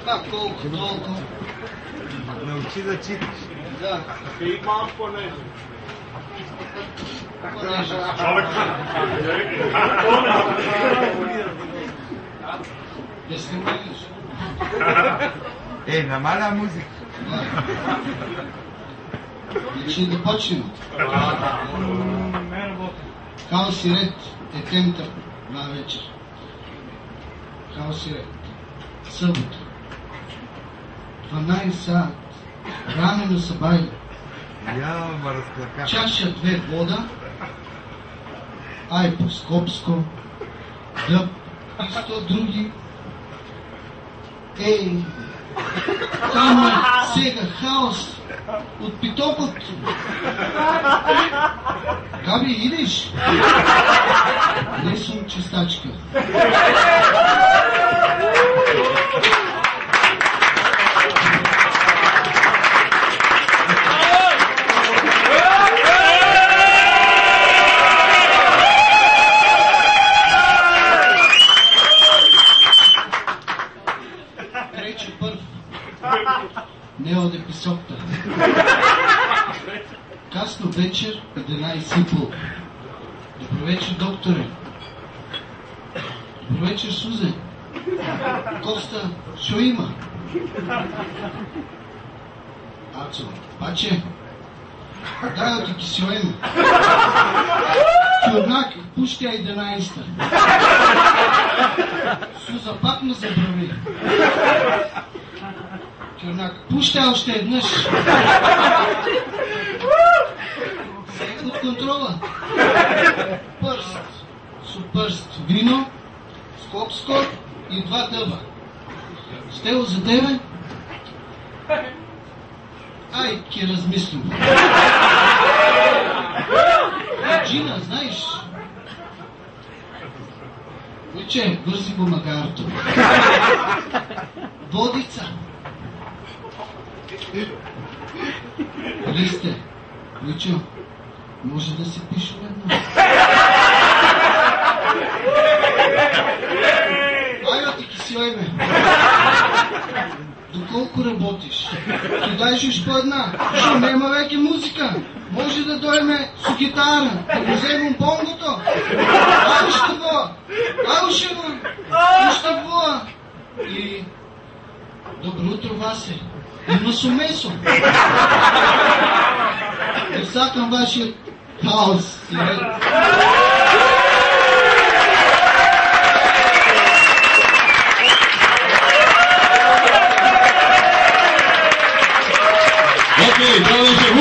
Това колко толкова. Научи да читаш. Да. И малко понеже. Не снимаш. Намаля музика. Ще да почнем. Хаос и ред е темата на вечер. Хаос и ред. Събота. 12 саат. Ранено събайли. Ма разплака. Чаша 2 вода. Айпоскопско. Дъб. И 100 други. Ей! Там е сега хаос от питокот. Габи, идеш? Не съм чистачка. Трече първ. Не оде писокта. Късно вечер, 11:30. Добро вечер, докторе. Добро вечер, Сузе. Коста, шо има? Ацо, паче. Дай оти кисиоема. Чорнак, пущя 11-та. Суза пак ме забрави. Чорнак, пуща още еднъж. Сега от контрола. Пърст. Супърст. Вино, скок и 2 дъба. Стело за тебе? Ай, ке размислим. Джина, знаеш? Вече, бързи го магарто. Водица. Листе. Вече, може да се пише едно. Айва ти кисиойме. Доколко работиш? Ти дайшиш по една. Шо нема веке музика. Може да дойме с гитара, да го вземем бонгото. Ай ще го. Ай ще го. Ще го. И добро утро, Васе. Има сумесо. И сакам вашия хаос. Окей, това беше